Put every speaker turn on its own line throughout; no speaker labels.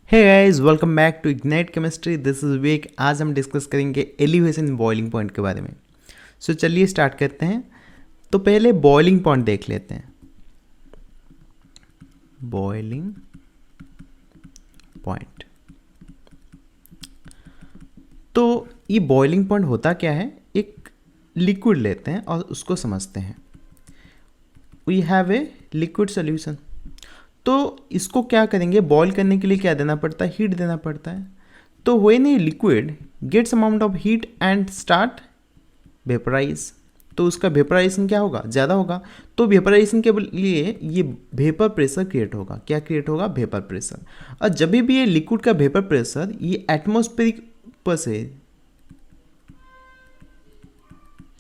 Hey guys, welcome back to ignite chemistry. This is Vivek. आज हम discuss करेंगे elevation in boiling point के बारे में। सो चलिए स्टार्ट करते हैं। तो पहले बॉइलिंग पॉइंट देख लेते हैं। बॉइलिंग पॉइंट, तो ये बॉइलिंग पॉइंट होता क्या है? एक लिक्विड लेते हैं और उसको समझते हैं। We have a liquid solution. तो इसको क्या करेंगे? बॉईल करने के लिए क्या देना पड़ता है? हीट देना पड़ता है। तो when a liquid gets amount of heat and start vaporize, तो उसका वेपराइजेशन क्या होगा? ज़्यादा होगा। तो वेपराइजेशन के लिए ये वेपर प्रेशर क्रिएट होगा। क्या क्रिएट होगा? Vapour pressure. और जब भी ये लिक्विड का वेपर प्रेशर ये एटमॉस्फेरिक पर से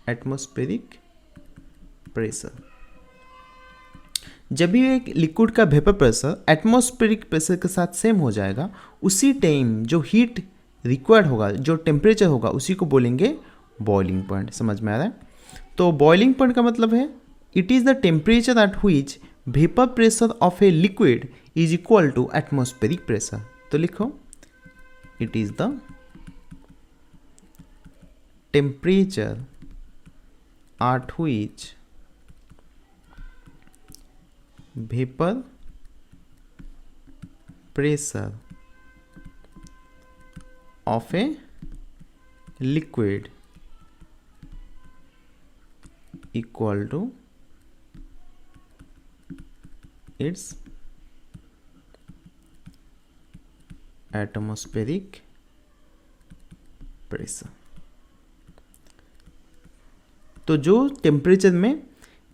एटमॉस्फेरिक प्रेशर, जब भी एक लिक्विड का वेपर प्रेशर एटमॉस्फेरिक प्रेशर के साथ सेम हो जाएगा, उसी टाइम जो हीट रिक्वायर्ड होगा, जो टेम्परेचर होगा, उसी को बोलेंगे बॉइलिंग पॉइंट। समझ में आ रहा है? तो बॉइलिंग पॉइंट का मतलब है it is the temperature at which vapour pressure of a liquid is equal to atmospheric pressure. तो लिखो, it is the temperature at which vapour pressure of a liquid equal to its atmospheric pressure। तो जो temperature में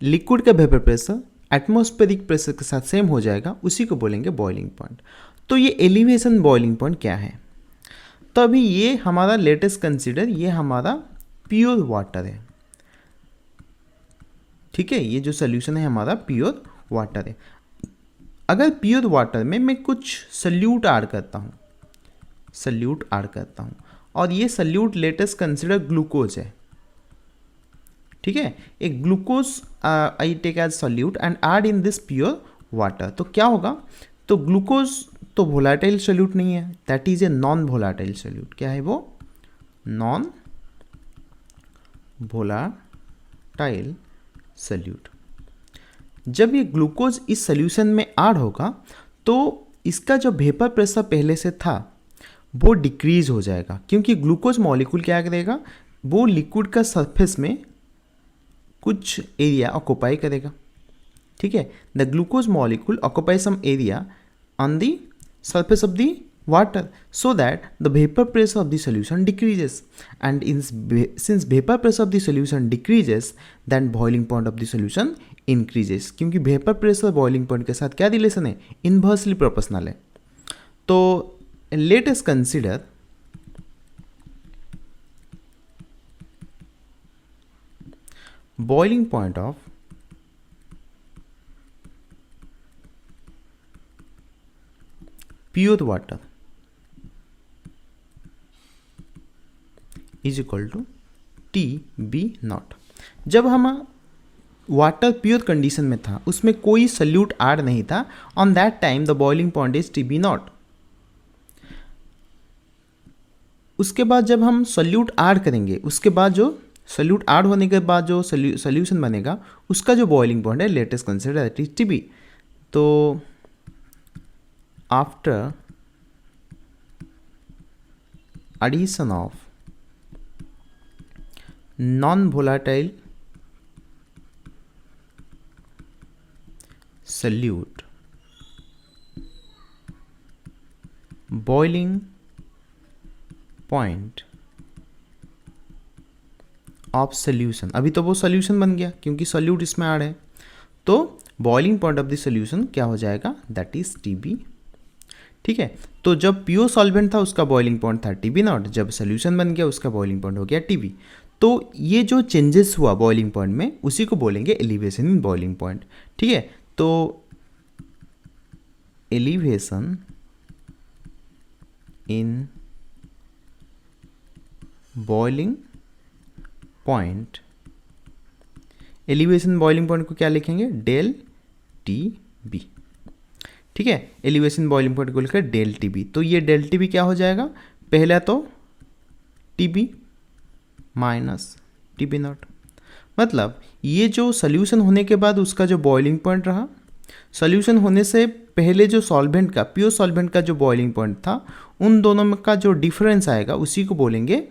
liquid का vapour pressure atmospheric pressure के साथ same हो जाएगा, उसी को बोलेंगे बॉइलिंग पॉइंट। तो ये एलिवेशन बॉइलिंग पॉइंट क्या है? तो अभी ये हमारा लेटेस्ट कंसीडर, ये हमारा प्योर वाटर है। ठीक है, ये जो सोल्यूशन है हमारा प्योर वाटर है। अगर प्योर वाटर में मैं कुछ सल्यूट ऐड करता हूँ, और ये सल्यूट लेटेस्ट कंसीडर ग्लूकोज है। ठीक है, एक glucose I take as solute and add in this pure water. तो क्या होगा? तो ग्लूकोज तो वोलाटाइल सोल्यूट नहीं है, that is a non volatile solute. क्या है वो? Non volatile solute. जब ये ग्लूकोज इस सोल्यूशन में ऐड होगा तो इसका जो वेपर प्रेशर पहले से था वो डिक्रीज हो जाएगा, क्योंकि ग्लूकोज मॉलिक्यूल क्या करेगा? वो लिक्विड का सरफेस में कुछ एरिया ऑक्यूपाई करेगा। ठीक है, the glucose molecule occupy some area on the surface of the water so that the vapor pressure of the solution decreases, and since vapor pressure of the solution decreases then boiling point of the solution increases, क्योंकि vapor pressure boiling point के साथ क्या relation है? Inversely proportional है। तो let us consider boiling point of pure water is equal to TB0। जब हम water pure condition में था, उसमें कोई सल्यूट ऐड नहीं था, on that time the boiling point is TB0। उसके बाद जब हम सल्यूट ऐड करेंगे, उसके बाद जो सल्यूट ऐड होने के बाद जो सोल्यूशन बनेगा, उसका जो बॉइलिंग पॉइंट है latest consider that is TB। तो after addition of non-volatile solute, boiling point of solution, अभी तो वो solution बन गया क्योंकि solute इसमें ऐड है, तो boiling point of the solution क्या हो जाएगा? that is TB। ठीक है, तो जब प्योर सॉल्वेंट था उसका बॉइलिंग पॉइंट था TB0, जब सोल्यूशन बन गया उसका बॉइलिंग पॉइंट हो गया TB। तो ये जो चेंजेस हुआ बॉइलिंग पॉइंट में, उसी को बोलेंगे एलिवेशन इन बॉइलिंग पॉइंट। ठीक है, तो elevation in boiling point, elevation boiling point को क्या लिखेंगे? Del TB। ठीक है, एलिवेशन बॉइलिंग पॉइंट को लिखा है डेल टी बी। तो ये डेल टी बी क्या हो जाएगा, पहला तो T B minus T B not, मतलब ये जो सोल्यूशन होने के बाद उसका जो बॉइलिंग पॉइंट रहा, सोल्यूशन होने से पहले जो सॉल्वेंट का, प्योर सॉल्वेंट का जो बॉइलिंग पॉइंट था, उन दोनों में का जो डिफरेंस आएगा उसी को बोलेंगे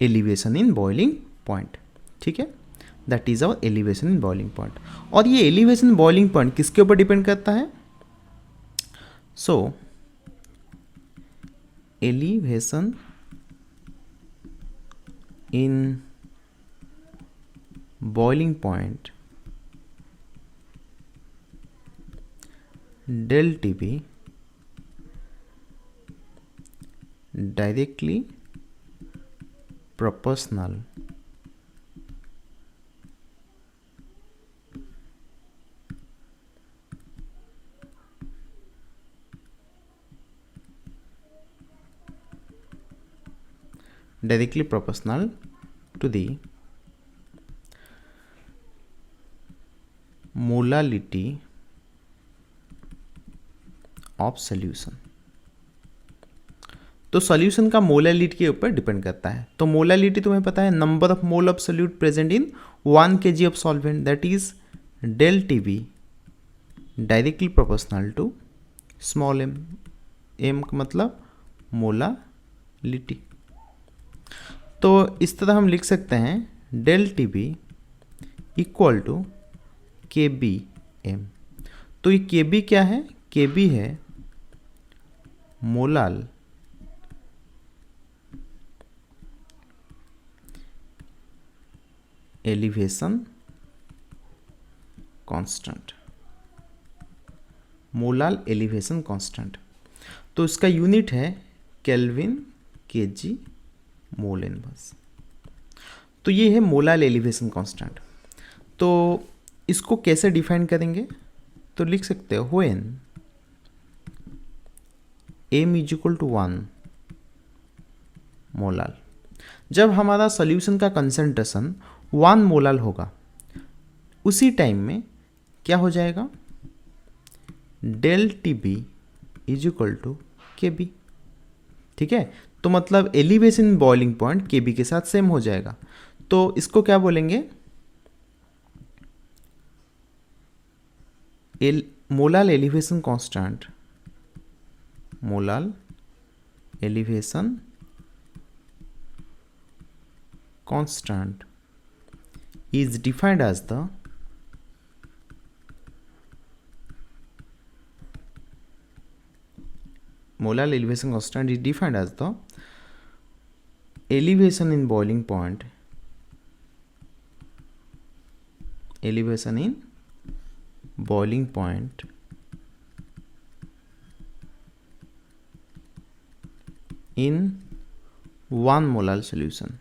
एलिवेशन इन बॉइलिंग पॉइंट। ठीक है, that is our elevation in boiling point. और ये एलिवेशन बॉइलिंग पॉइंट किसके ऊपर डिपेंड करता है, so elevation in boiling point del TB directly proportional to the molality of solution. तो सोल्यूशन का मोलालिटी के ऊपर डिपेंड करता है। तो मोलालिटी तुम्हें पता है, number of mole of solute present in 1 kg of solvent, that is del T B directly proportional to small m. M का मतलब मोलालिटी। तो इस तरह हम लिख सकते हैं del T B equal to K B m. तो ये के बी क्या है, के बी है molal elevation constant, molal elevation constant. तो इसका यूनिट है केल्विन केजी मोल इनवर्स। तो ये है मोलाल एलिवेशन कांस्टेंट। तो इसको कैसे डिफाइन करेंगे, तो लिख सकते हो when m is equal to 1 molal, जब हमारा सॉल्यूशन का कंसंट्रेशन 1 मोलाल होगा, उसी टाइम में क्या हो जाएगा, del T B is equal to K B. ठीक है, तो मतलब elevation boiling point K B के साथ सेम हो जाएगा। तो इसको क्या बोलेंगे, molal elevation constant, molal elevation constant is defined as the molar elevation constant is defined as the elevation in boiling point, elevation in boiling point in 1 molar solution,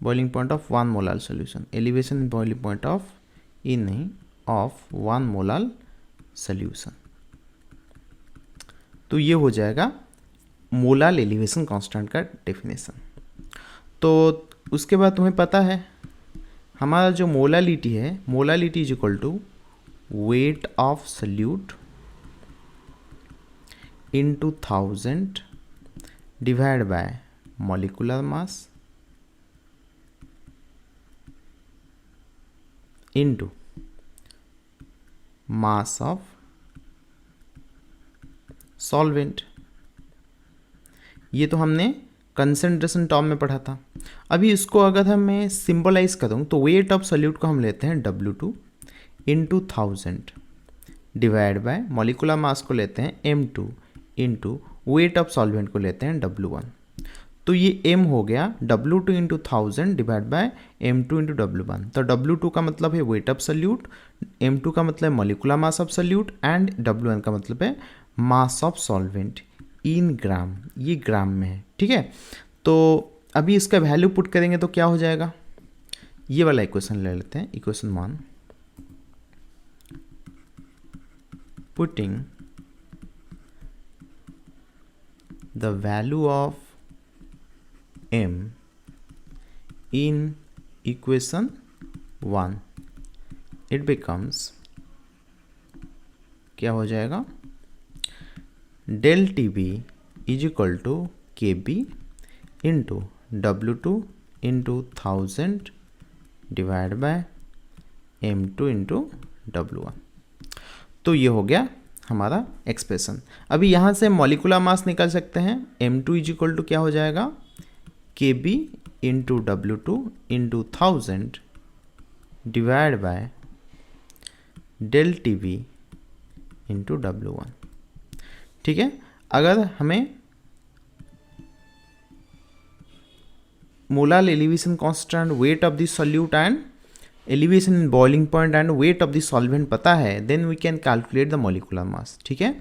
boiling point of 1 molar solution, elevation in boiling point of in नहीं of 1 molar solution। तो ये हो जाएगा molal elevation constant का definition. तो उसके बाद तुम्हें पता है हमारा जो मोलालिटी है, molality is equal to weight of solute into 1000 divided by molecular mass into mass of solvent। ये तो हमने कंसंट्रेशन टर्म में पढ़ा था। अभी इसको अगर मैं सिंबलाइज करूँ तो वेट ऑफ सोल्यूट को हम लेते हैं W2 into 1000 divide bye molecular mass को लेते हैं M2 into weight of solvent को लेते हैं W1। तो ये M हो गया W2 into 1000 divide by M2 into W1। तो W2 का मतलब है वेट ऑफ सोल्यूट, M2 का मतलब है molecular mass of solute and W1 का मतलब है मास ऑफ सॉल्वेंट इन ग्राम। ये ग्राम में है। ठीक है, तो अभी इसका वैल्यू पुट करेंगे तो क्या हो जाएगा, ये वाला इक्वेशन ले लेते हैं, equation 1। Putting the value of m in equation 1 it becomes, क्या हो जाएगा, del T B is equal to K B into W2 into 1000 divide by M2 into W1। तो ये हो गया हमारा एक्सप्रेशन। अभी यहाँ से मॉलिकुलर मास निकाल सकते हैं। M2 इज इक्वल टू क्या हो जाएगा, KB into W2 into 1000 divide by del T B into W1। ठीक है, अगर हमें molar elevation constant, weight of the solute and elevation in boiling point and weight of the solvent पता है, then we can calculate the molecular mass. ठीक है,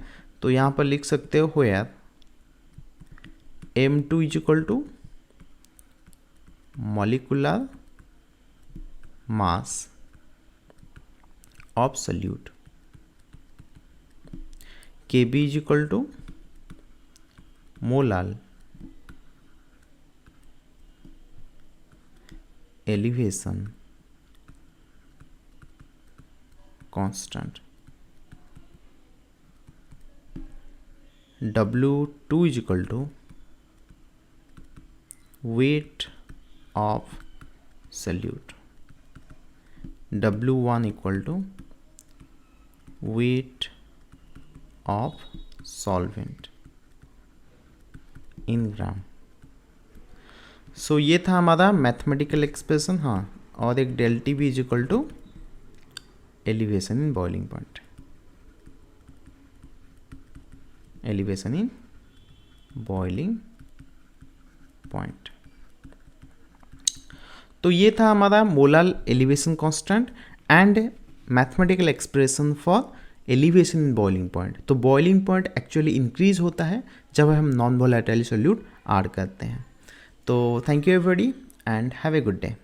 तो यहाँ पर लिख सकते हो यार M2 is equal to molecular mass of solute, KB is equal to molar elevation constant, W2 is equal to weight of solute, W1 equal to weight of solvent in gram. So ये था हमारा mathematical expression. हाँ, और एक del T B is equal to elevation in boiling point, elevation in boiling point. तो ये था हमारा molar elevation constant and mathematical expression for elevation in boiling point. तो बॉइलिंग पॉइंट एक्चुअली इंक्रीज होता है जब हम नॉन वोलेटाइल सॉल्यूट ऐड करते हैं। तो thank you everybody and have a good day.